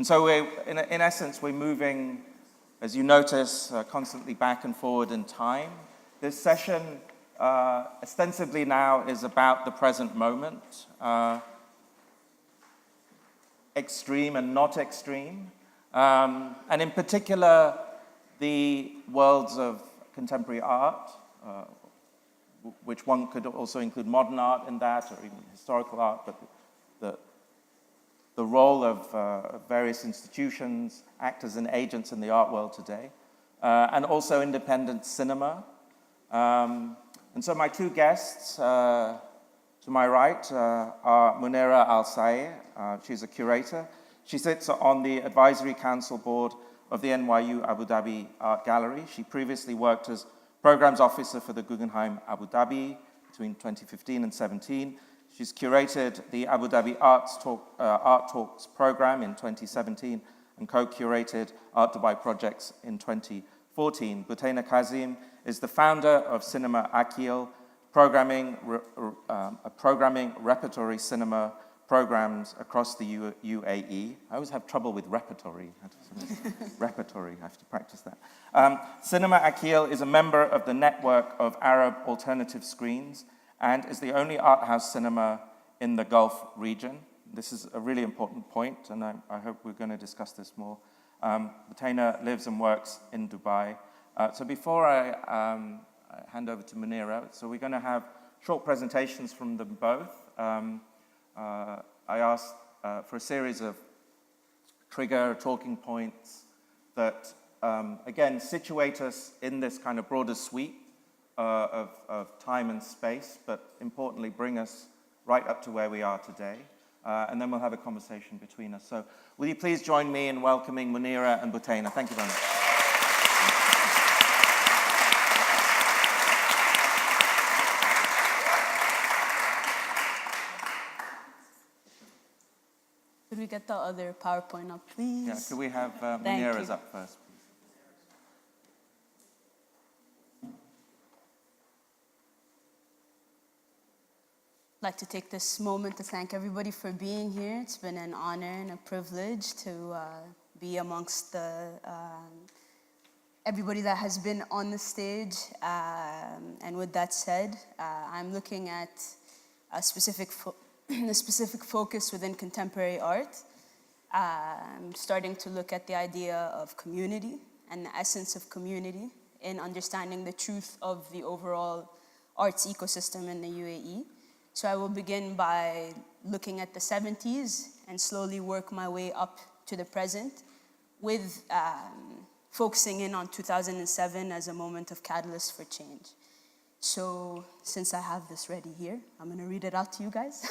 And so in essence, we're moving, as you notice, constantly back and forward in time. This session ostensibly now is about the present moment, extreme and not extreme, and in particular, the worlds of contemporary art, which one could also include modern art in that, or even historical art, but the role of various institutions, actors and agents in the art world today, and also independent cinema. And so my two guests to my right are MUNIRA Al Sayegh. She's a curator. She sits on the advisory council board of the NYU Abu Dhabi Art Gallery. She previously worked as programs officer for the Guggenheim Abu Dhabi between 2015 and 17. She's curated the Abu Dhabi Art Talks program in 2017 and co-curated Art Dubai projects in 2014. Butheina Kazim is the founder of Cinema Akil, programming repertory cinema programs across the UAE. I always have trouble with repertory. Repertory, I have to practice that. Cinema Akil is a member of the network of Arab alternative screens and is the only art house cinema in the Gulf region. This is a really important point, and I hope we're going to discuss this more. Butheina lives and works in Dubai. So before I hand over to MUNIRA, so we're going to have short presentations from them both. I asked for a series of trigger talking points that, again, situate us in this kind of broader sweep of time and space, but importantly, bring us right up to where we are today. And then we'll have a conversation between us. So will you please join me in welcoming MUNIRA and Butheina? Thank you very much. Could we get the other PowerPoint up, please? Yeah, could we have MUNIRA's up first, please? I'd like to take this moment to thank everybody for being here. It's been an honor and a privilege to be amongst everybody that has been on the stage. And with that said, I'm looking at a specific focus within contemporary art. I'm starting to look at the idea of community and the essence of community in understanding the truth of the overall arts ecosystem in the UAE. So I will begin by looking at the 70s and slowly work my way up to the present with focusing in on 2007 as a moment of catalyst for change. So since I have this ready here, I'm going to read it out to you guys.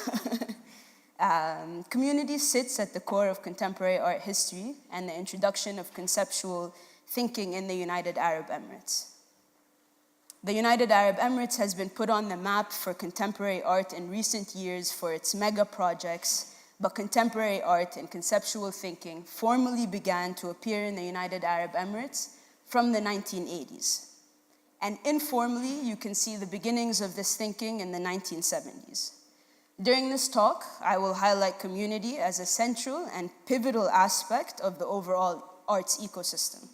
Community sits at the core of contemporary art history and the introduction of conceptual thinking in the United Arab Emirates. The United Arab Emirates has been put on the map for contemporary art in recent years for its mega projects, but contemporary art and conceptual thinking formally began to appear in the United Arab Emirates from the 1980s. And informally, you can see the beginnings of this thinking in the 1970s. During this talk, I will highlight community as a central and pivotal aspect of the overall arts ecosystem.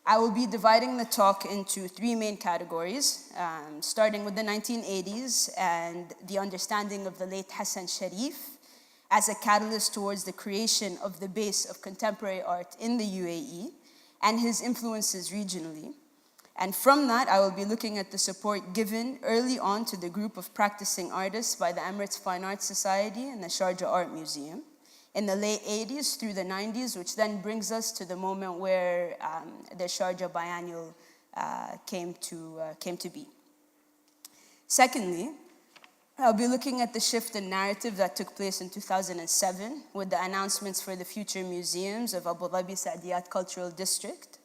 I will be dividing the talk into three main categories, starting with the 1980s and the understanding of the late Hassan Sharif as a catalyst towards the creation of the base of contemporary art in the UAE and his influences regionally. And from that, I will be looking at the support given early on to the group of practicing artists by the Emirates Fine Arts Society and the Sharjah Art Museum in the late 80s through the 90s, which then brings us to the moment where the Sharjah Biennial came to be. Secondly, I'll be looking at the shift in narrative that took place in 2007 with the announcements for the future museums of Abu Dhabi Saadiyat Cultural District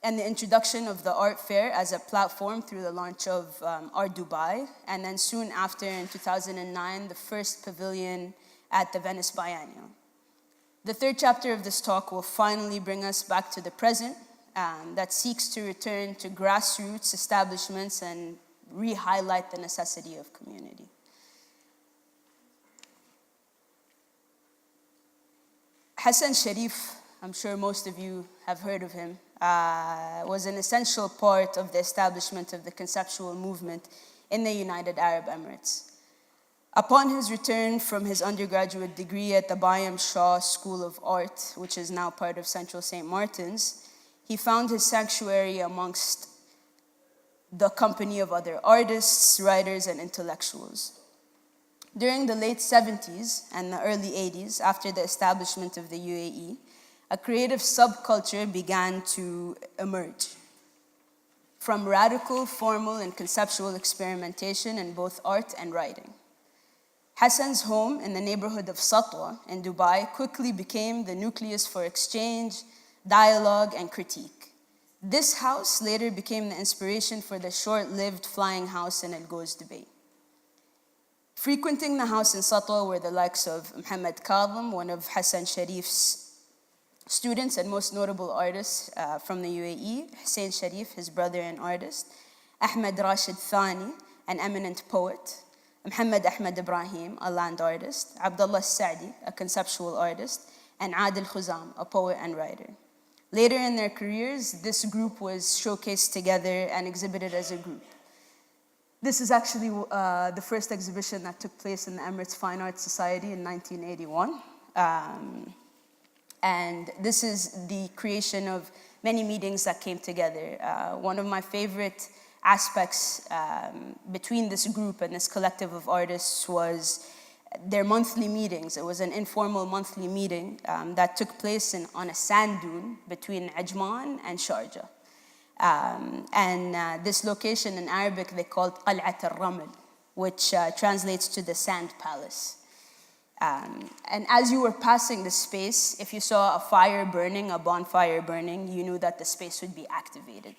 and the introduction of the art fair as a platform through the launch of Art Dubai, and then soon after in 2009, the first pavilion at the Venice Biennial. The third chapter of this talk will finally bring us back to the present that seeks to return to grassroots establishments and re-highlight the necessity of community. Hassan Sharif, I'm sure most of you have heard of him, was an essential part of the establishment of the conceptual movement in the United Arab Emirates. Upon his return from his undergraduate degree at the Bayam Shah School of Art, which is now part of Central St. Martin's, he found his sanctuary amongst the company of other artists, writers, and intellectuals. During the late 70s and the early 80s, after the establishment of the UAE, a creative subculture began to emerge. From radical, formal, and conceptual experimentation in both art and writing. Hassan's home in the neighborhood of Satwa in Dubai quickly became the nucleus for exchange, dialogue, and critique. This house later became the inspiration for the short-lived flying house in Al Goz debate. Frequenting the house in Satwa were the likes of Muhammad Kazim, one of Hassan Sharif's students and most notable artists from the UAE, Hussein Sharif, his brother and artist, Ahmed Rashid Thani, an eminent poet, Muhammad Ahmed Ibrahim, a land artist, Abdullah Sa'di, a conceptual artist, and Adil Khuzam, a poet and writer. Later in their careers, this group was showcased together and exhibited as a group. This is actually the first exhibition that took place in the Emirates Fine Arts Society in 1981. And this is the creation of many meetings that came together. One of my favorite aspects between this group and this collective of artists was their monthly meetings. It was an informal monthly meeting that took place on a sand dune between Ajman and Sharjah. This location in Arabic they called Qal'at al-Ramal, which translates to the sand palace. And as you were passing the space, if you saw a fire burning, a bonfire burning, you knew that the space would be activated.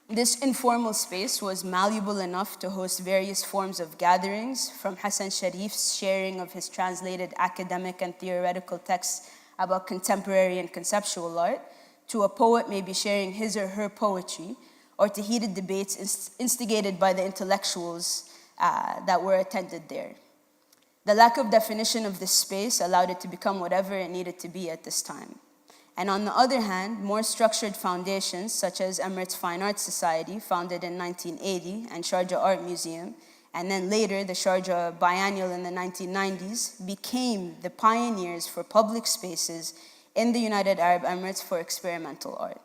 This informal space was malleable enough to host various forms of gatherings, from Hassan Sharif's sharing of his translated academic and theoretical texts about contemporary and conceptual art, to a poet maybe sharing his or her poetry, or to heated debates instigated by the intellectuals that were attended there. The lack of definition of this space allowed it to become whatever it needed to be at this time. And on the other hand, more structured foundations, such as Emirates Fine Arts Society, founded in 1980, and Sharjah Art Museum, and then later the Sharjah Biennial in the 1990s, became the pioneers for public spaces in the United Arab Emirates for experimental art.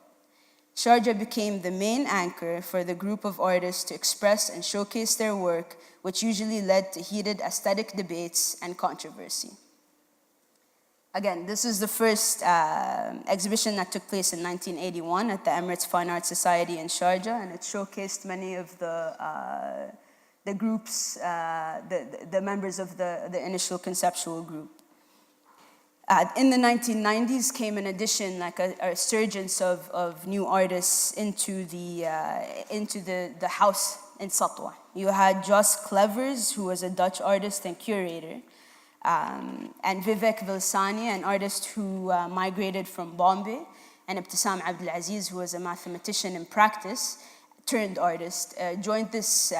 Sharjah became the main anchor for the group of artists to express and showcase their work, which usually led to heated aesthetic debates and controversy. Again, this is the first exhibition that took place in 1981 at the Emirates Fine Arts Society in Sharjah, and it showcased many of the groups, the members of the initial conceptual group. In the 1990s came an addition, like a resurgence of new artists into the house in Satwa. You had Jos Clevers, who was a Dutch artist and curator, and Vivek Vilsani, an artist who migrated from Bombay, and Ibtisam Abdulaziz, who was a mathematician in practice, turned artist, joined this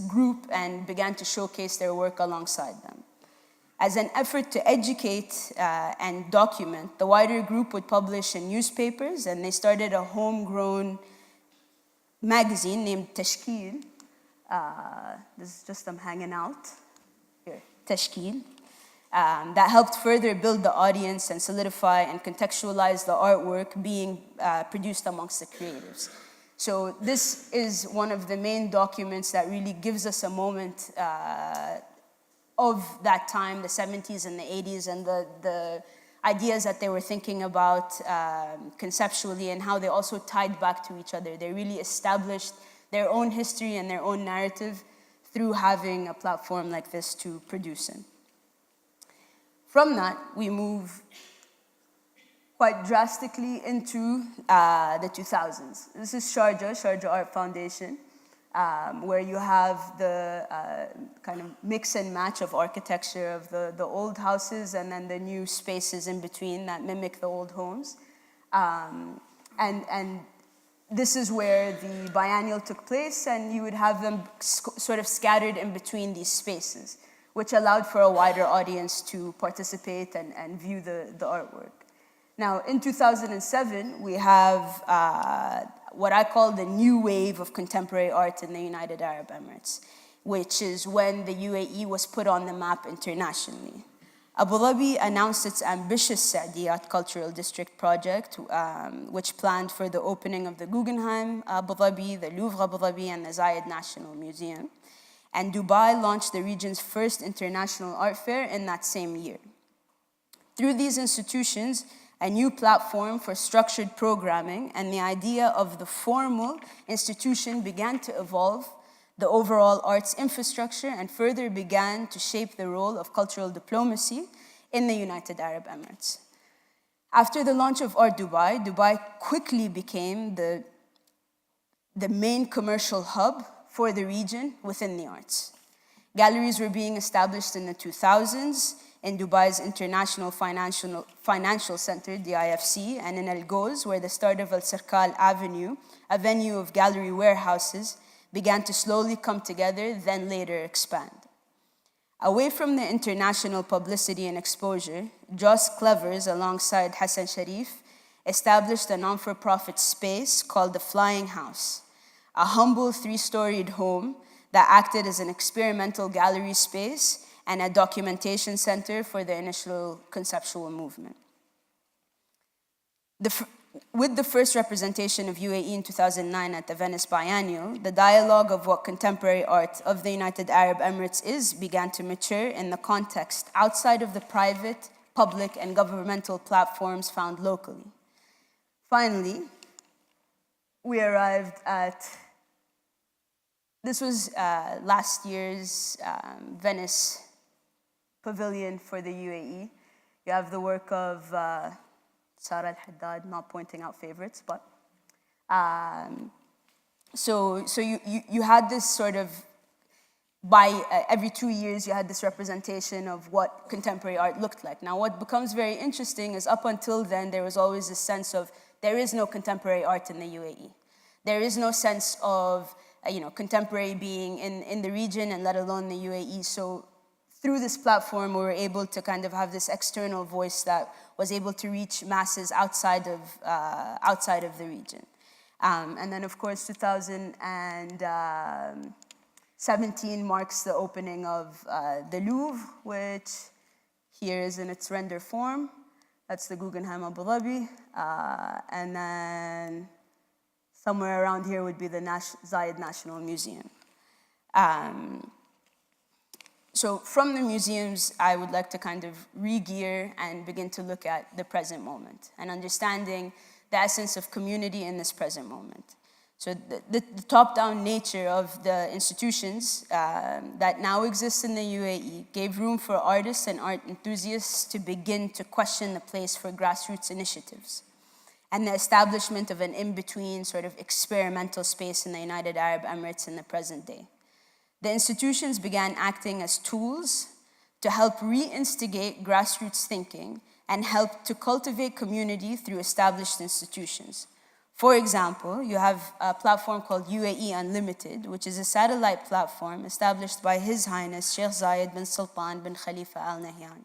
group and began to showcase their work alongside them. As an effort to educate and document, the wider group would publish in newspapers, and they started a homegrown magazine named Tashkil. This is just them hanging out. Here, Tashkil. That helped further build the audience and solidify and contextualize the artwork being produced amongst the creatives. So this is one of the main documents that really gives us a moment of that time, the 70s and the 80s, and the ideas that they were thinking about conceptually, and how they also tied back to each other. They really established their own history and their own narrative through having a platform like this to produce in. From that, we move quite drastically into the 2000s. This is Sharjah Art Foundation, where you have the kind of mix and match of architecture of the old houses and then the new spaces in between that mimic the old homes. And this is where the biennial took place, and you would have them sort of scattered in between these spaces, which allowed for a wider audience to participate and view the artwork. Now, in 2007, we have what I call the new wave of contemporary art in the United Arab Emirates, which is when the UAE was put on the map internationally. Abu Dhabi announced its ambitious Sa'diyat Cultural District project, which planned for the opening of the Guggenheim Abu Dhabi, the Louvre Abu Dhabi, and the Zayed National Museum. And Dubai launched the region's first international art fair in that same year. Through these institutions, a new platform for structured programming and the idea of the formal institution began to evolve the overall arts infrastructure and further began to shape the role of cultural diplomacy in the United Arab Emirates. After the launch of Art Dubai, Dubai quickly became the main commercial hub for the region within the arts. Galleries were being established in the 2000s in Dubai's International Financial Center, the IFC, and in Al Goz, where the start of Al Sirkal Avenue, a venue of gallery warehouses, began to slowly come together, then later expand. Away from the international publicity and exposure, Joss Clevers, alongside Hassan Sharif, established a non-for-profit space called the Flying House, a humble 3-storied home that acted as an experimental gallery space and a documentation center for the initial conceptual movement. With the first representation of UAE in 2009 at the Venice Biennial, the dialogue of what contemporary art of the United Arab Emirates is began to mature in the context outside of the private, public, and governmental platforms found locally. Finally, we arrived at, this was last year's Venice Pavilion for the UAE. You have the work of Sarah al-Haddad, not pointing out favorites, but so you had this sort of, by every 2 years you had this representation of what contemporary art looked like. Now what becomes very interesting is up until then there was always this sense of there is no contemporary art in the UAE. There is no sense of contemporary being in the region and let alone the UAE. So through this platform, we were able to kind of have this external voice that was able to reach masses outside of the region. And then, of course, 2017 marks the opening of the Louvre, which here is in its render form. That's the Guggenheim Abu Dhabi. And then somewhere around here would be the Zayed National Museum. So from the museums, I would like to kind of re-gear and begin to look at the present moment and understanding the essence of community in this present moment. So the top-down nature of the institutions that now exist in the UAE gave room for artists and art enthusiasts to begin to question the place for grassroots initiatives and the establishment of an in-between sort of experimental space in the United Arab Emirates in the present day. The institutions began acting as tools to help reinstigate grassroots thinking and help to cultivate community through established institutions. For example, you have a platform called UAE Unlimited, which is a satellite platform established by His Highness Sheikh Zayed bin Sultan bin Khalifa Al Nahyan.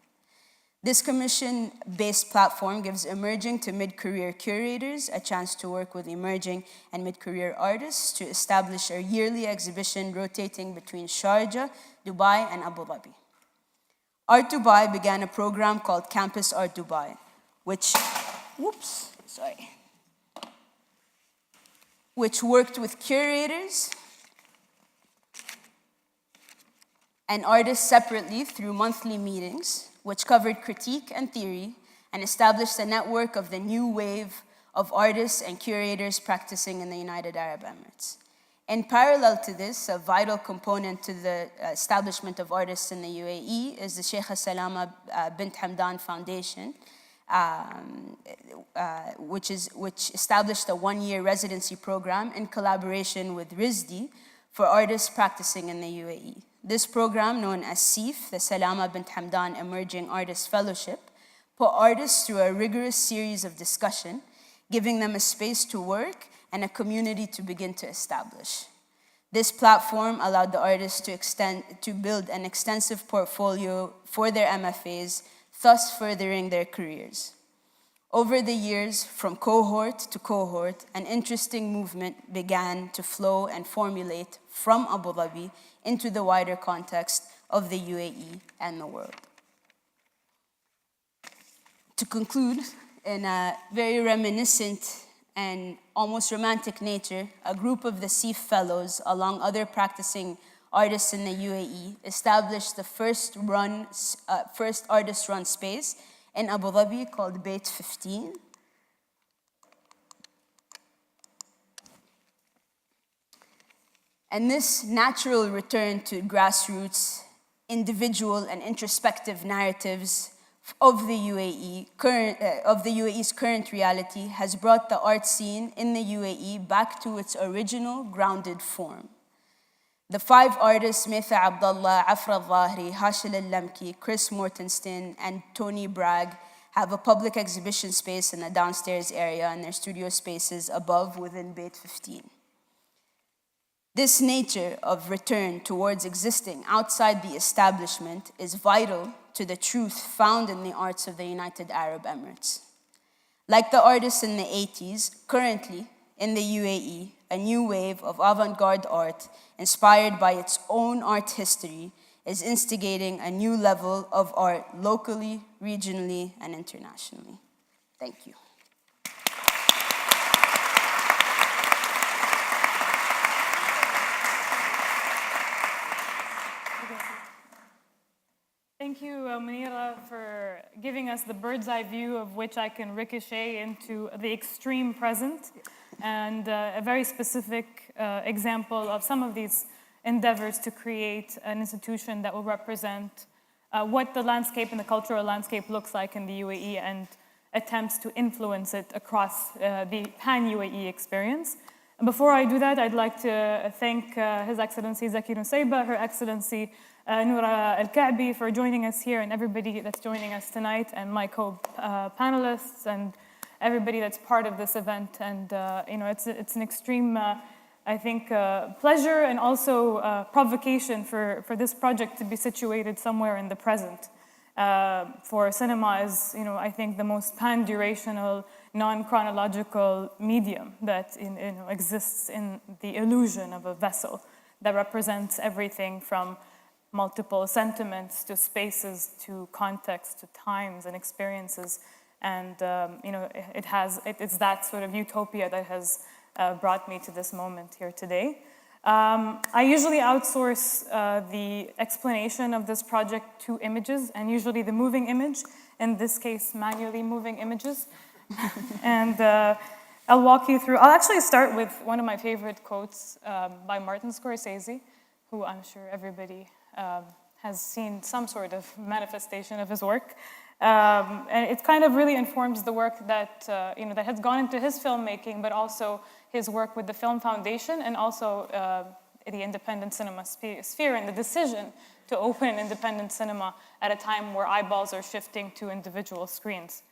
This commission-based platform gives emerging to mid-career curators a chance to work with emerging and mid-career artists to establish a yearly exhibition rotating between Sharjah, Dubai, and Abu Dhabi. Art Dubai began a program called Campus Art Dubai, which worked with curators and artists separately through monthly meetings, which covered critique and theory, and established a network of the new wave of artists and curators practicing in the United Arab Emirates. In parallel to this, a vital component to the establishment of artists in the UAE is the Sheikha Salama bint Hamdan Foundation, which established a 1-year residency program in collaboration with RISD for artists practicing in the UAE. This program, known as SIF, the Salama bint Hamdan Emerging Artist Fellowship, put artists through a rigorous series of discussion, giving them a space to work and a community to begin to establish. This platform allowed the artists to build an extensive portfolio for their MFAs, thus furthering their careers. Over the years, from cohort to cohort, an interesting movement began to flow and formulate from Abu Dhabi into the wider context of the UAE and the world. To conclude, in a very reminiscent and almost romantic nature, a group of the SIF fellows, along other practicing artists in the UAE, established the first artist-run space in Abu Dhabi called Beit 15. And this natural return to grassroots, individual and introspective narratives of the UAE's current reality has brought the art scene in the UAE back to its original grounded form. The 5 artists, Metha Abdullah, Afra Dhahri, Hashil Al-Lamki, Chris Mortensen, and Tony Bragg, have a public exhibition space in the downstairs area and their studio spaces above within Beit 15. This nature of return towards existing outside the establishment is vital to the truth found in the arts of the United Arab Emirates. Like the artists in the 80s, currently in the UAE, a new wave of avant-garde art inspired by its own art history is instigating a new level of art locally, regionally, and internationally. Thank you. Thank you, Munira, for giving us the bird's eye view of which I can ricochet into the extreme present and a very specific example of some of these endeavors to create an institution that will represent what the landscape and the cultural landscape looks like in the UAE and attempts to influence it across the pan-UAE experience. And before I do that, I'd like to thank His Excellency Zaki Nusayba, Her Excellency Noura Al-Ka'bi for joining us here, and everybody that's joining us tonight, and my co-panelists and everybody that's part of this event. And it's an extreme, I think, pleasure and also provocation for this project to be situated somewhere in the present. For cinema is, I think, the most pan-durational, non-chronological medium that exists in the illusion of a vessel that represents everything from multiple sentiments to spaces to context to times and experiences, and it's that sort of utopia that has brought me to this moment here today. I usually outsource the explanation of this project to images, and usually the moving image, in this case manually moving images. And I'll walk you through. I'll actually start with one of my favorite quotes by Martin Scorsese, who I'm sure everybody has seen some sort of manifestation of his work. And it kind of really informs the work that, that has gone into his filmmaking, but also his work with the Film Foundation and also the independent cinema sphere and the decision to open an independent cinema at a time where eyeballs are shifting to individual screens.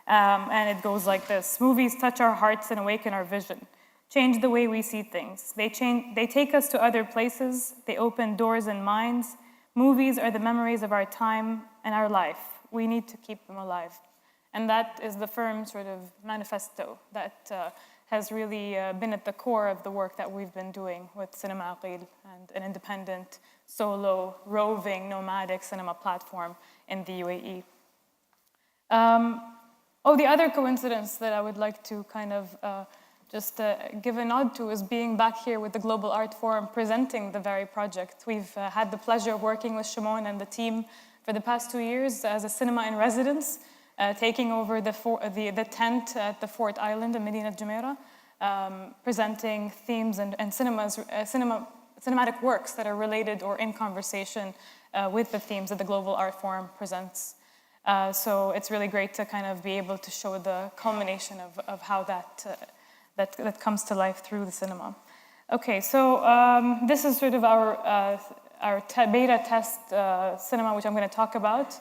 And it goes like this: movies touch our hearts and awaken our vision, change the way we see things. They take us to other places. They open doors in minds. Movies are the memories of our time and our life. We need to keep them alive. And that is the firm sort of manifesto that has really been at the core of the work that we've been doing with Cinema Akil and an independent, solo, roving, nomadic cinema platform in the UAE. The other coincidence that I would like to kind of just give a nod to is being back here with the Global Art Forum presenting the very project. We've had the pleasure of working with Shimon and the team for the past 2 years as a cinema in residence, taking over the tent at the Fort Island in Medina Jumeirah, presenting themes and cinematic works that are related or in conversation with the themes that the Global Art Forum presents. So it's really great to kind of be able to show the culmination of how that comes to life through the cinema. Okay, so this is sort of our beta test cinema, which I'm going to talk about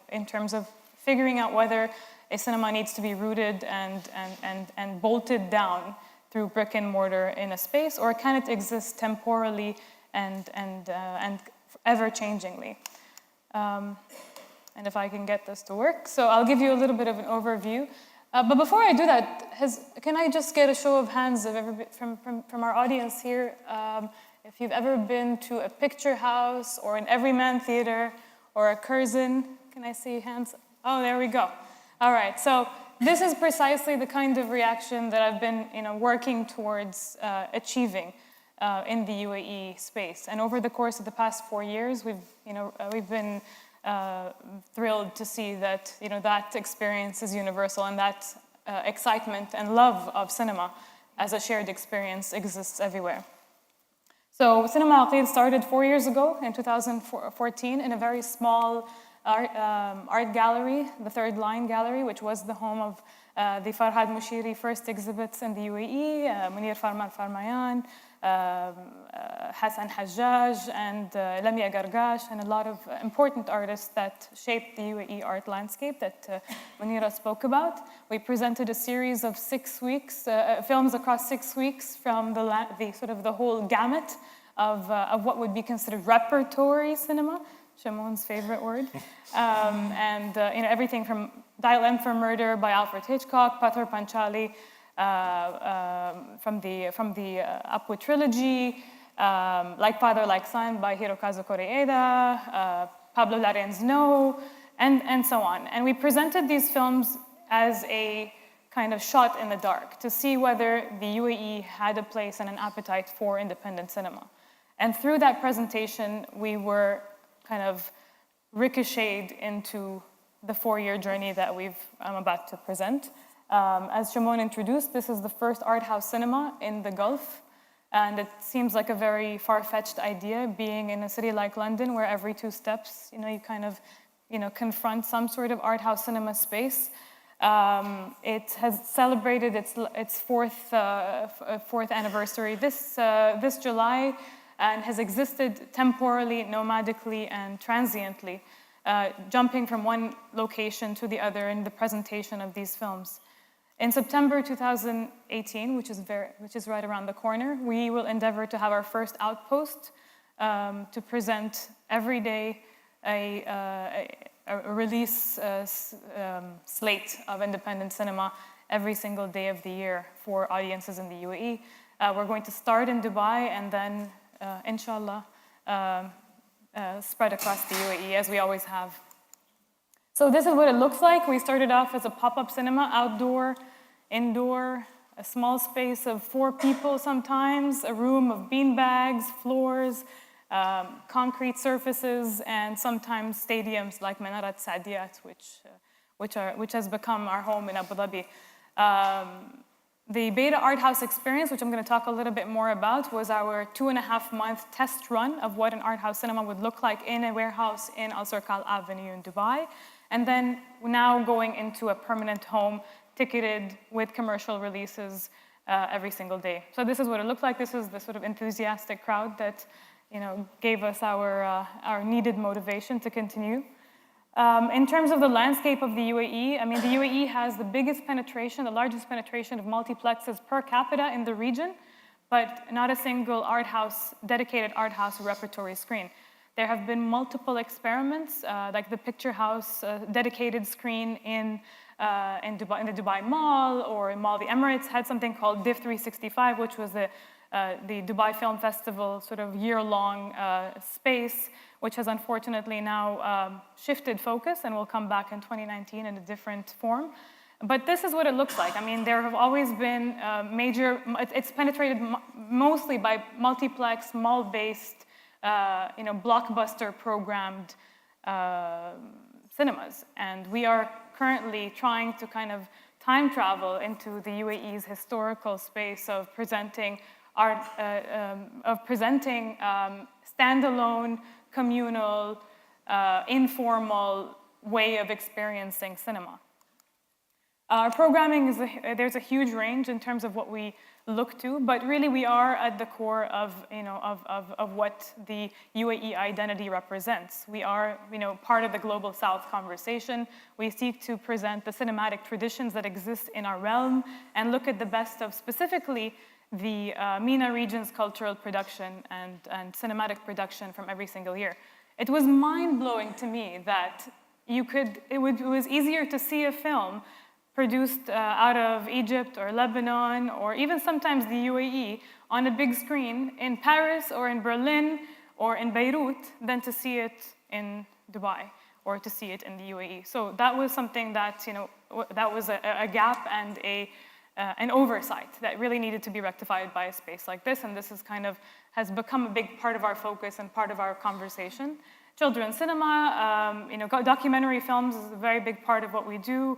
in terms of figuring out whether a cinema needs to be rooted and bolted down through brick and mortar in a space, or can it exist temporally and ever-changingly? And if I can get this to work. So I'll give you a little bit of an overview. But before I do that, can I just get a show of hands of from our audience here, if you've ever been to a picture house or an everyman theater or a Curzon? Can I see hands? Oh, there we go. All right, so this is precisely the kind of reaction that I've been working towards achieving in the UAE space. And over the course of the past 4 years, we've been thrilled to see that that experience is universal, and that excitement and love of cinema as a shared experience exists everywhere. So Cinema Akil started 4 years ago in 2014 in a very small art gallery, the Third Line Gallery, which was the home of the Farhad Mushiri first exhibits in the UAE, Munir Farmayan, Hassan Hajjaj, and Lamia Gargash, and a lot of important artists that shaped the UAE art landscape that Munira spoke about. We presented a series of 6 weeks, films across 6 weeks from the whole gamut of what would be considered repertory cinema, Shamon's favorite word, and everything from Dial M for Murder by Alfred Hitchcock, Pathar Panchali, from the Upwood trilogy, Like Father, Like Son by Hirokazu Koreeda, Pablo Larraín's No, and so on. And we presented these films as a kind of shot in the dark to see whether the UAE had a place and an appetite for independent cinema. And through that presentation, we were kind of ricocheted into the 4-year journey that I'm about to present. As Shimon introduced, this is the first art house cinema in the Gulf, and it seems like a very far-fetched idea, being in a city like London, where every 2 steps, you kind of, confront some sort of art house cinema space. It has celebrated its fourth anniversary this July, and has existed temporally, nomadically, and transiently, jumping from one location to the other in the presentation of these films. In September 2018, which is right around the corner, we will endeavor to have our first outpost to present every day a release slate of independent cinema every single day of the year for audiences in the UAE. We're going to start in Dubai and then, inshallah, spread across the UAE as we always have. So this is what it looks like. We started off as a pop-up cinema, outdoor, indoor, a small space of 4 people sometimes, a room of beanbags, floors, concrete surfaces, and sometimes stadiums like Manarat Saadiyat, which has become our home in Abu Dhabi. The Beta Art House experience, which I'm going to talk a little bit more about, was our 2.5-month test run of what an art house cinema would look like in a warehouse in Al Sarkal Avenue in Dubai. And then now going into a permanent home, ticketed with commercial releases every single day. So this is what it looked like. This is the sort of enthusiastic crowd that gave us our needed motivation to continue. In terms of the landscape of the UAE, I mean, the UAE has the biggest penetration, the largest penetration of multiplexes per capita in the region, but not a single dedicated art house repertory screen. There have been multiple experiments, like the Picture House dedicated screen in Dubai, in the Dubai Mall, or Mall of the Emirates had something called Div 365, which was the Dubai Film Festival sort of year-long space, which has unfortunately now shifted focus and will come back in 2019 in a different form. But this is what it looks like. I mean, there have always been it's penetrated mostly by multiplex, mall-based, blockbuster programmed cinemas. And we are currently trying to kind of time travel into the UAE's historical space of presenting art, standalone, communal, informal way of experiencing cinema. Our programming there's a huge range in terms of what we look to, but really we are at the core of, of what the UAE identity represents. We are, part of the Global South conversation. We seek to present the cinematic traditions that exist in our realm and look at the best of specifically the MENA region's cultural production and cinematic production from every single year. It was mind-blowing to me that it was easier to see a film produced out of Egypt or Lebanon or even sometimes the UAE on a big screen in Paris or in Berlin or in Beirut than to see it in Dubai or to see it in the UAE. So that was something that, that was a gap and an oversight that really needed to be rectified by a space like this, and this is has become a big part of our focus and part of our conversation. Children's cinema, documentary films is a very big part of what we do.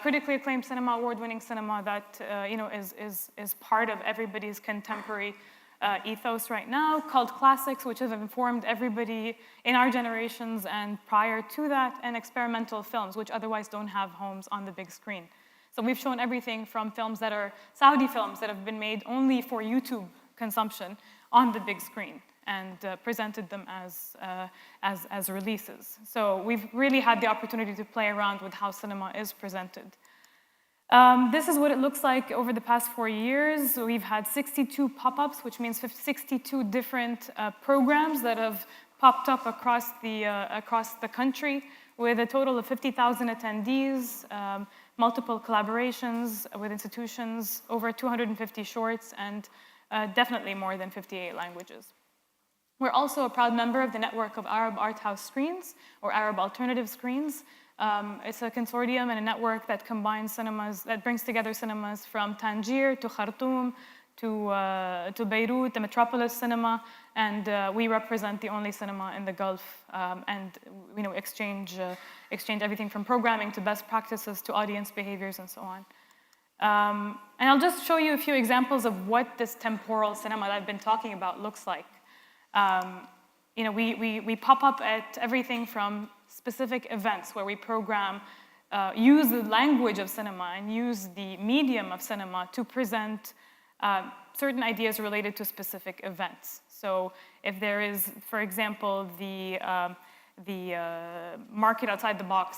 Critically acclaimed cinema, award-winning cinema that is part of everybody's contemporary ethos right now. Cult classics, which have informed everybody in our generations and prior to that, and experimental films, which otherwise don't have homes on the big screen. So we've shown everything from films that are Saudi films that have been made only for YouTube consumption on the big screen and presented them as releases. So we've really had the opportunity to play around with how cinema is presented. This is what it looks like over the past 4 years. We've had 62 pop-ups, which means 62 different programs that have popped up across the country with a total of 50,000 attendees, multiple collaborations with institutions, over 250 shorts, and definitely more than 58 languages. We're also a proud member of the network of Arab art house screens, or Arab alternative screens. It's a consortium and a network that combines cinemas, that brings together cinemas from Tangier to Khartoum to Beirut, the Metropolis Cinema, and we represent the only cinema in the Gulf, and exchange everything from programming to best practices to audience behaviors and so on. And I'll just show you a few examples of what this temporal cinema that I've been talking about looks like. We pop up at everything from specific events where we program, use the language of cinema and use the medium of cinema to present certain ideas related to specific events. So if there is, for example, the Market Outside the Box,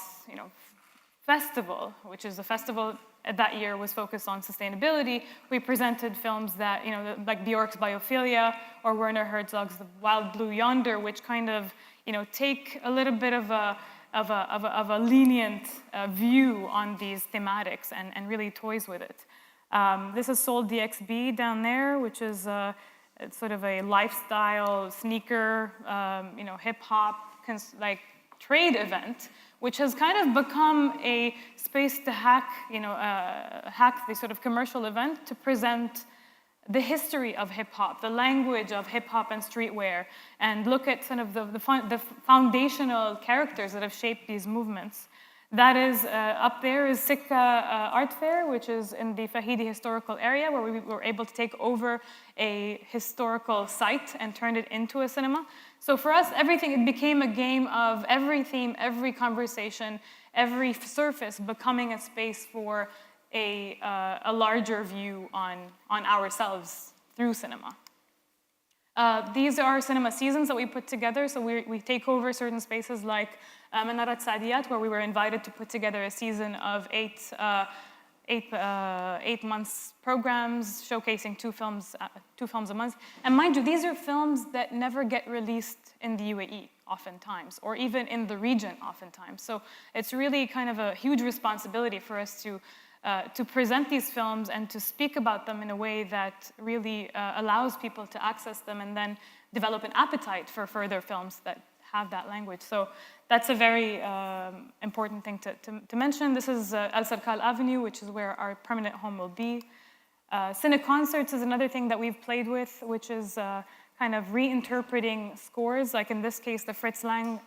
festival, which is a festival that year was focused on sustainability. We presented films that, like Bjork's Biophilia or Werner Herzog's The Wild Blue Yonder, which take a little bit of a lenient view on these thematics and really toys with it. This is Soul DXB down there, which is it's sort of a lifestyle sneaker, hip hop trade event, which has become a space to hack the sort of commercial event to present the history of hip-hop, the language of hip-hop and streetwear, and look at some of the foundational characters that have shaped these movements. That is, up there is Sikka Art Fair, which is in the Fahidi historical area, where we were able to take over a historical site and turn it into a cinema. So for us, it became a game of every theme, every conversation, every surface becoming a space for a larger view on ourselves through cinema. These are cinema seasons that we put together. So we take over certain spaces like MUNIRA Al Sayegh, where we were invited to put together a season of 8 months programs showcasing two films a month. And mind you, these are films that never get released in the UAE oftentimes, or even in the region oftentimes. So it's really kind of a huge responsibility for us to present these films and to speak about them in a way that really allows people to access them and then develop an appetite for further films that have that language. So that's a very important thing to mention. This is Al Sarkal Avenue, which is where our permanent home will be. Cine Concerts is another thing that we've played with, which is kind of reinterpreting scores, like in this case, the Fritz Lang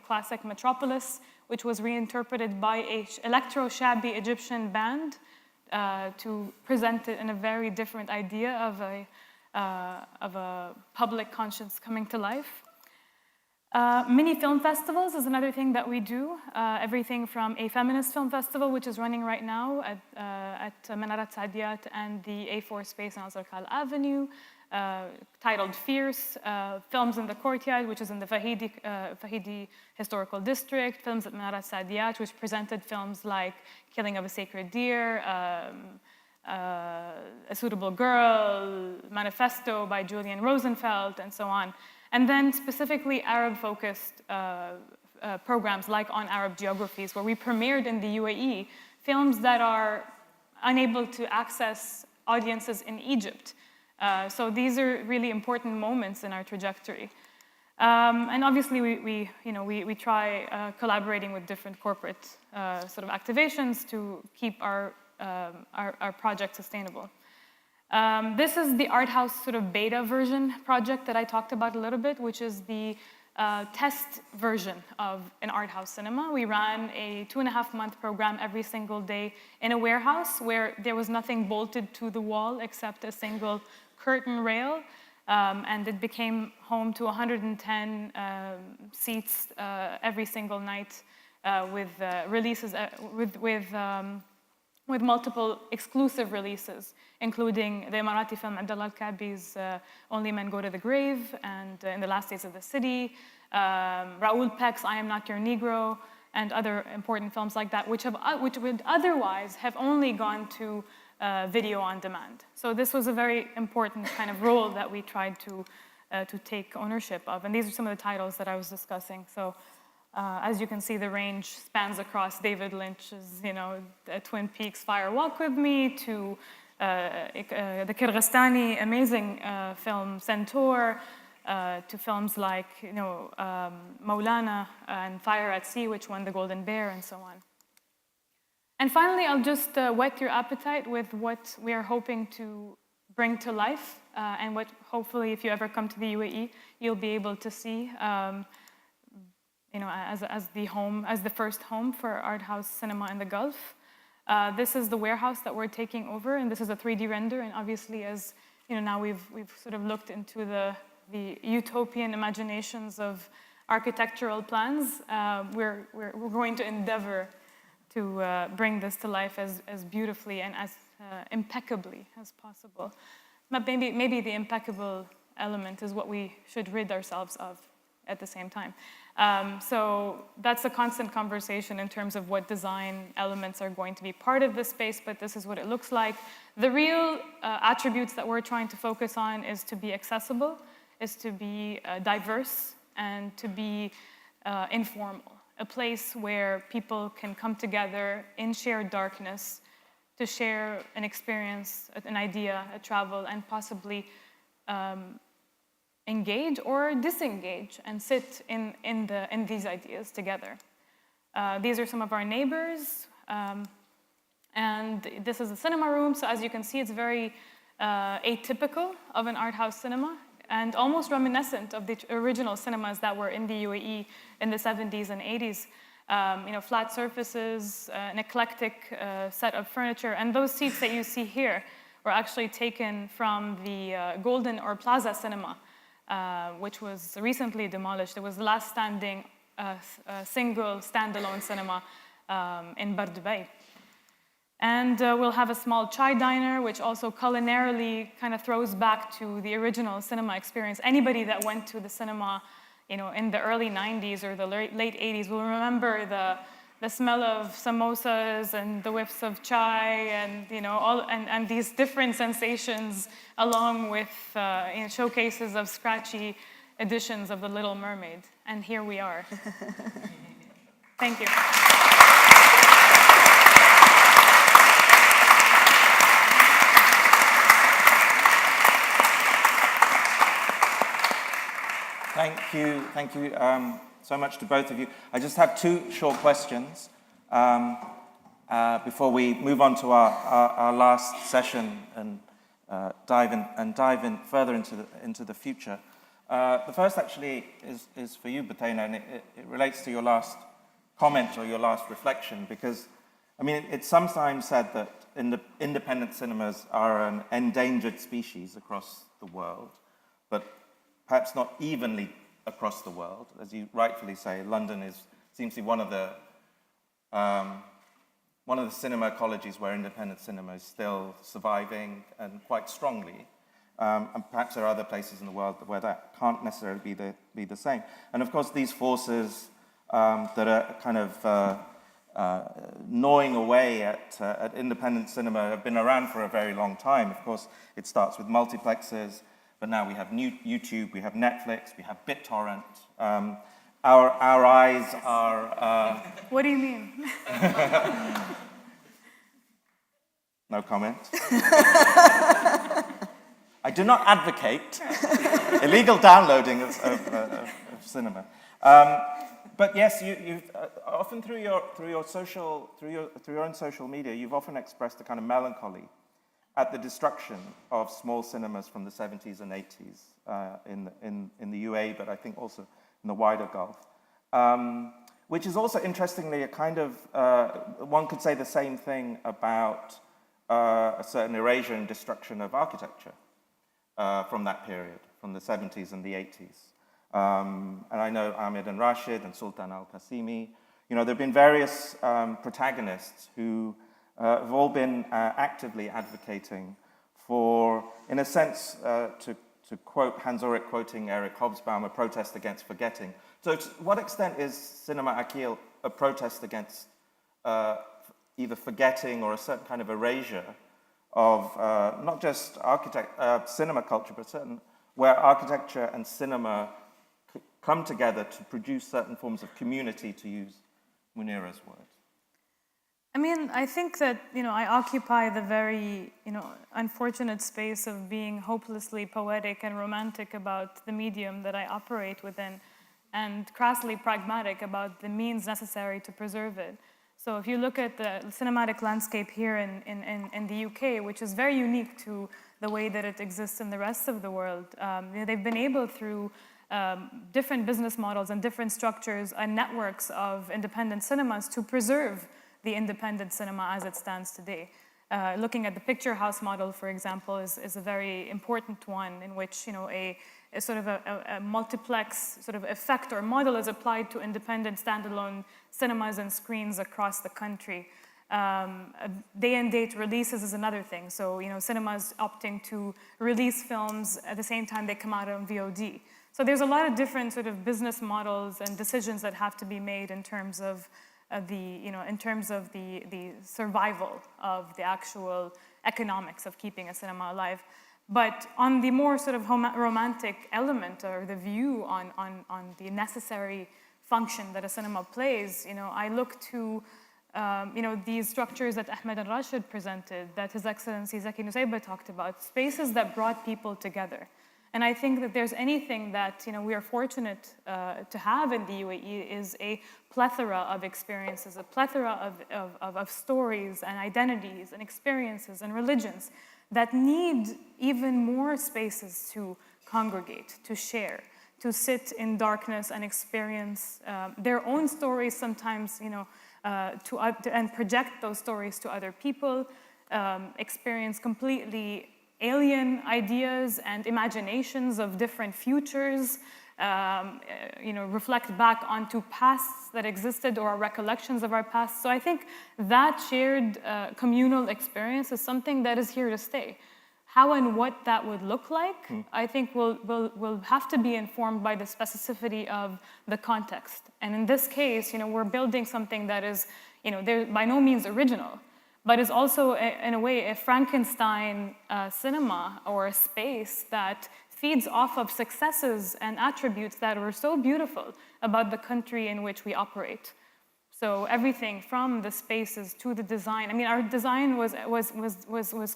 classic Metropolis, which was reinterpreted by an electro-shabby Egyptian band to present it in a very different idea of a public conscience coming to life. Mini film festivals is another thing that we do. Everything from a feminist film festival, which is running right now at MUNIRA Al Sayegh and the A4 space on Al Zarqa Avenue, titled Fierce, Films in the Courtyard, which is in the Fahidi Historical District, films at MUNIRA Al Sayegh, which presented films like Killing of a Sacred Deer, A Suitable Girl, Manifesto by Julian Rosenfeld, and so on. And then specifically Arab-focused programs like On Arab Geographies, where we premiered in the UAE films that are unable to access audiences in Egypt. So these are really important moments in our trajectory. And obviously, we try collaborating with different corporate sort of activations to keep our project sustainable. This is the Art House sort of beta version project that I talked about a little bit, which is the test version of an art house cinema. We ran a 2.5-month program every single day in a warehouse where there was nothing bolted to the wall except a single curtain rail, and it became home to 110 seats every single night with releases, with multiple exclusive releases, including the Emirati film Abdullah Al-Kaabi's Only Men Go to the Grave, and In the Last Days of the City, Raoul Peck's I Am Not Your Negro, and other important films like that, which would otherwise have only gone to video on demand. So this was a very important kind of role that we tried to take ownership of. And these are some of the titles that I was discussing. So as you can see, the range spans across David Lynch's, Twin Peaks Fire Walk With Me, to the Kyrgyzstani amazing film Centaur, to films like Maulana and Fire at Sea, which won the Golden Bear, and so on. And finally, I'll just whet your appetite with what we are hoping to bring to life, and what hopefully, if you ever come to the UAE, you'll be able to see as the first home for art house cinema in the Gulf. This is the warehouse that we're taking over, and this is a 3D render. And obviously, as now we've sort of looked into the utopian imaginations of architectural plans. We're going to endeavor to bring this to life as beautifully and as impeccably as possible. But maybe the impeccable element is what we should rid ourselves of at the same time. So that's a constant conversation in terms of what design elements are going to be part of this space, but this is what it looks like. The real attributes that we're trying to focus on is to be accessible, is to be diverse, and to be informal. A place where people can come together in shared darkness to share an experience, an idea, a travel, and possibly engage or disengage and sit in these ideas together. These are some of our neighbors, and this is a cinema room. So as you can see, it's very atypical of an art house cinema, and almost reminiscent of the original cinemas that were in the UAE in the 70s and 80s. Flat surfaces, an eclectic set of furniture, and those seats that you see here were actually taken from the Golden or Plaza Cinema, which was recently demolished. It was the last standing single standalone cinema in Bar Dubai. And we'll have a small chai diner, which also culinarily kind of throws back to the original cinema experience. Anybody that went to the cinema, in the early 90s or the late 80s will remember the smell of samosas and the whiffs of chai and, and these different sensations, along with showcases of scratchy editions of The Little Mermaid. And here we are. Thank you. Thank you so much to both of you. I just have two short questions before we move on to our last session and dive in further into the future. The first actually is for you, Butheina, and it relates to your last comment or your last reflection, because it's sometimes said that independent cinemas are an endangered species across the world, but perhaps not evenly across the world. As you rightfully say, London seems to be one of the cinema ecologies where independent cinema is still surviving and quite strongly. And perhaps there are other places in the world where that can't necessarily be the same. And of course, these forces that are kind of gnawing away at independent cinema have been around for a very long time. Of course, it starts with multiplexes, but now we have YouTube, we have Netflix, we have BitTorrent. Our eyes are... What do you mean? No comment. I do not advocate illegal downloading of cinema. But yes, you've often through your own social media, you've often expressed a kind of melancholy at the destruction of small cinemas from the 70s and 80s in the UAE, but I think also in the wider Gulf, which is also interestingly a kind of one could say the same thing about a certain erasure and destruction of architecture from that period, from the 70s and the 80s. And I know Ahmed and Rashid and Sultan al-Qasimi. You know, there have been various protagonists who have all been actively advocating for, in a sense, to quote Hans Ulrich quoting Eric Hobsbawm, a protest against forgetting. So to what extent is Cinema Akil a protest against either forgetting or a certain kind of erasure of not just cinema culture, but certain where architecture and cinema come together to produce certain forms of community, to use Munira's word? I mean, I think that, I occupy the very, unfortunate space of being hopelessly poetic and romantic about the medium that I operate within, and crassly pragmatic about the means necessary to preserve it. So if you look at the cinematic landscape here in the UK, which is very unique to the way that it exists in the rest of the world, they've been able through different business models and different structures and networks of independent cinemas to preserve the independent cinema as it stands today. Looking at the picture house model, for example, is a very important one in which a sort of a multiplex sort of effect or model is applied to independent standalone cinemas and screens across the country. Day and date releases is another thing. So cinemas opting to release films at the same time they come out on VOD. So there's a lot of different sort of business models and decisions that have to be made in terms of the survival of the actual economics of keeping a cinema alive. But on the more sort of romantic element, or the view on the necessary function that a cinema plays, I look to these structures that Ahmed and Rashid presented, that His Excellency Zaki Nusayba talked about, spaces that brought people together. And I think that there's anything that we are fortunate to have in the UAE is a plethora of experiences, a plethora of stories and identities and experiences and religions that need even more spaces to congregate, to share, to sit in darkness and experience their own stories sometimes, and project those stories to other people, experience completely alien ideas and imaginations of different futures, reflect back onto pasts that existed or recollections of our past. So I think that shared communal experience is something that is here to stay. How and what that would look like, I think will have to be informed by the specificity of the context. And in this case, we're building something that is, they're by no means original, but is also, in a way, a Frankenstein cinema or a space that feeds off of successes and attributes that were so beautiful about the country in which we operate. So everything from the spaces to the design. I mean, our design was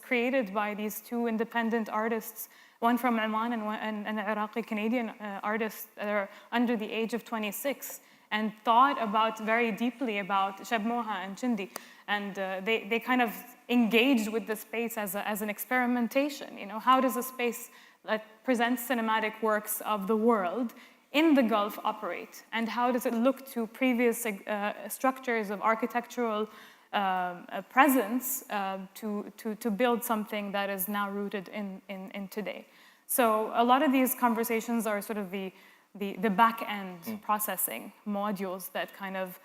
created by these two independent artists, one from Oman and an Iraqi-Canadian artist that are under the age of 26, and thought about very deeply about Shab Moha and Chindi. And they kind of engaged with the space as an experimentation. How does a space that presents cinematic works of the world in the Gulf operate? And how does it look to previous structures of architectural presence to build something that is now rooted in today? So a lot of these conversations are sort of the the back-end processing modules that kind of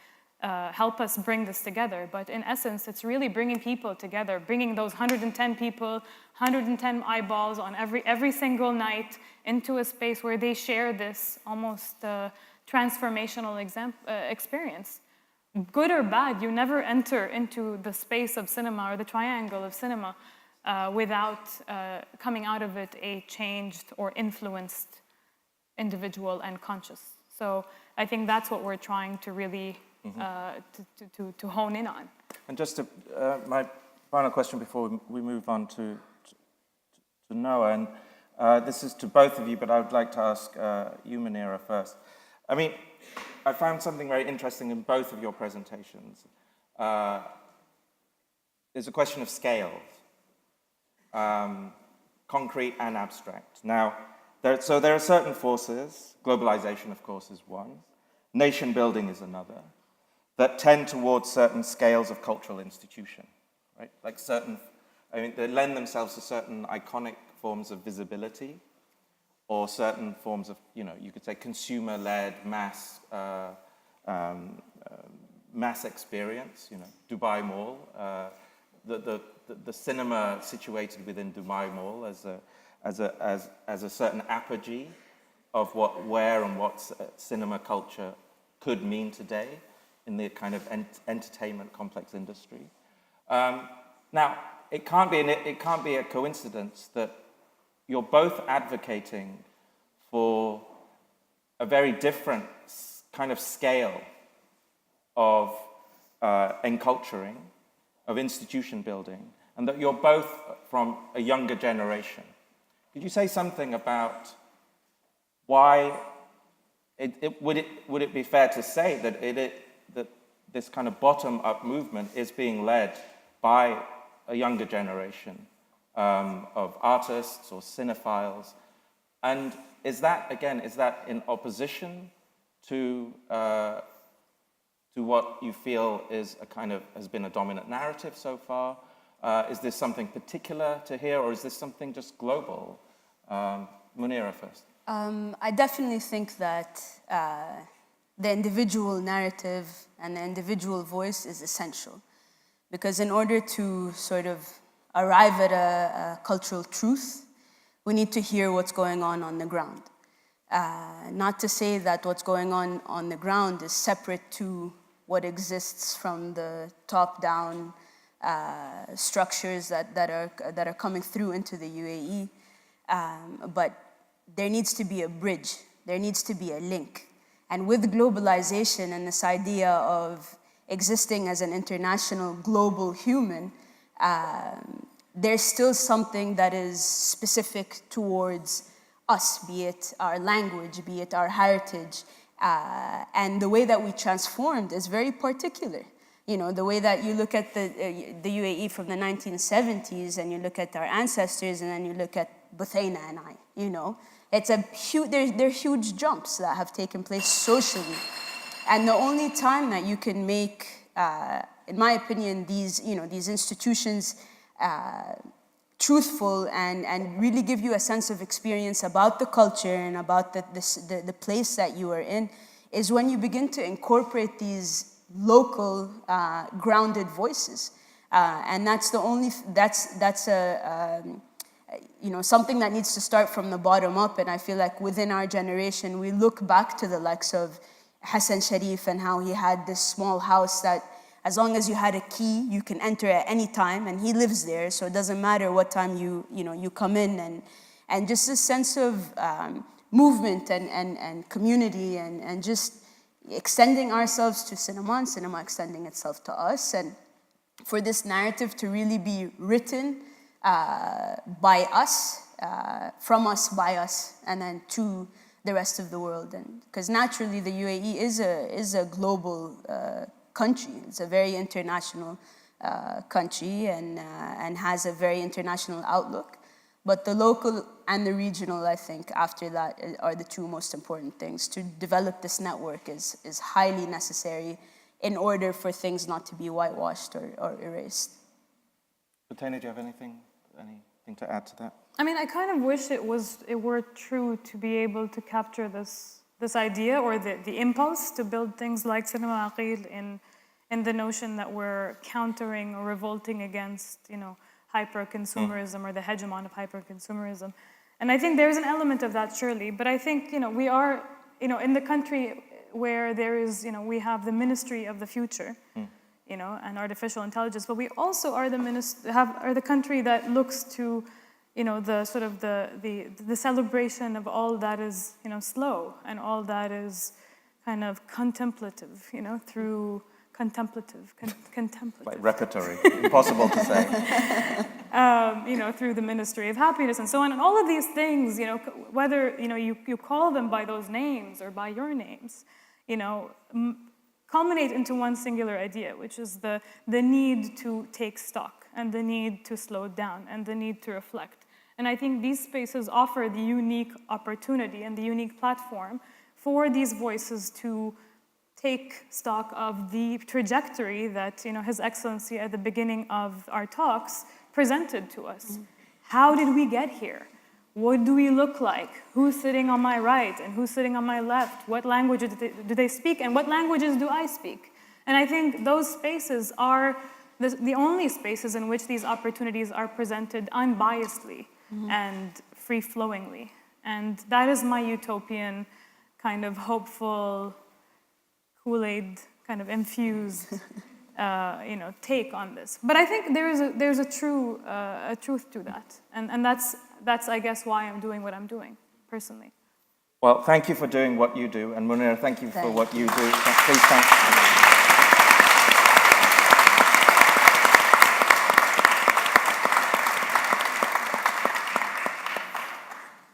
help us bring this together. But in essence, it's really bringing people together, bringing those 110 people, 110 eyeballs on every single night into a space where they share this almost transformational experience. Good or bad, you never enter into the space of cinema or the triangle of cinema without coming out of it a changed or influenced individual and conscious. So I think that's what we're trying to really to hone in on. And just to, my final question before we move on to Noah, and this is to both of you, but I would like to ask you, Munira, first. I mean, I found something very interesting in both of your presentations. There's a question of scales, concrete and abstract. Now, there are certain forces, globalization, of course, is one, nation building is another, that tend towards certain scales of cultural institution, right? Like they lend themselves to certain iconic forms of visibility, or certain forms of, you could say consumer-led mass experience, Dubai Mall, the cinema situated within Dubai Mall as a certain apogee of where and what cinema culture could mean today in the kind of entertainment complex industry. Now, it can't be a coincidence that you're both advocating for a very different kind of scale of enculturing, of institution building, and that you're both from a younger generation. Could you say something about why would it be fair to say that this kind of bottom-up movement is being led by a younger generation of artists or cinephiles? And is that in opposition to what you feel is has been a dominant narrative so far? Is this something particular to here, or is this something just global? Munira first. I definitely think that the individual narrative and the individual voice is essential, because in order to sort of arrive at a cultural truth, we need to hear what's going on the ground. Not to say that what's going on the ground is separate to what exists from the top-down structures that are coming through into the UAE, but there needs to be a bridge, there needs to be a link. And with globalization and this idea of existing as an international global human, there's still something that is specific towards us, be it our language, be it our heritage, and the way that we transformed is very particular. The way that you look at the UAE from the 1970s, and you look at our ancestors, and then you look at Butheina and it's there are huge jumps that have taken place socially. And the only time that you can make, in my opinion, these institutions truthful and really give you a sense of experience about the culture and about the place that you are in, is when you begin to incorporate these local grounded voices. And that's something that needs to start from the bottom up. And I feel like within our generation, we look back to the likes of Hassan Sharif and how he had this small house that as long as you had a key, you can enter at any time, and he lives there, so it doesn't matter what time you come in, and just this sense of movement and community and just extending ourselves to cinema and cinema extending itself to us, and for this narrative to really be written by us, from us, by us, and then to the rest of the world. And because naturally the UAE is a global country. It's a very international country and has a very international outlook. But the local and the regional, I think, after that are the two most important things. To develop this network is highly necessary in order for things not to be whitewashed or erased. Butheina, do you have anything to add to that? I mean, I kind of wish it were true to be able to capture this this idea or the impulse to build things like Cinema Akil in the notion that we're countering or revolting against, hyper-consumerism or the hegemon of hyper-consumerism. And I think there's an element of that, surely. But I think, we are, in the country where there is, we have the Ministry of the Future, and artificial intelligence, but we also are the country that looks to, the sort of the celebration of all that is, slow and all that is kind of contemplative, through contemplative. Like repertory, impossible to say. Through the Ministry of Happiness and so on, and all of these things, whether you call them by those names or by your names, culminate into one singular idea, which is the need to take stock and the need to slow down and the need to reflect. And I think these spaces offer the unique opportunity and the unique platform for these voices to take stock of the trajectory that His Excellency at the beginning of our talks presented to us. How did we get here? What do we look like? Who's sitting on my right and who's sitting on my left? What languages do they speak and what languages do I speak? And I think those spaces are the only spaces in which these opportunities are presented unbiasedly and free-flowingly. And that is my utopian, kind of hopeful, Kool-Aid kind of infused, take on this. But I think there's a truth to that, and that's I guess why I'm doing what I'm doing personally. Well, thank you for doing what you do, and Munira, thank you for what you do. Please thank you.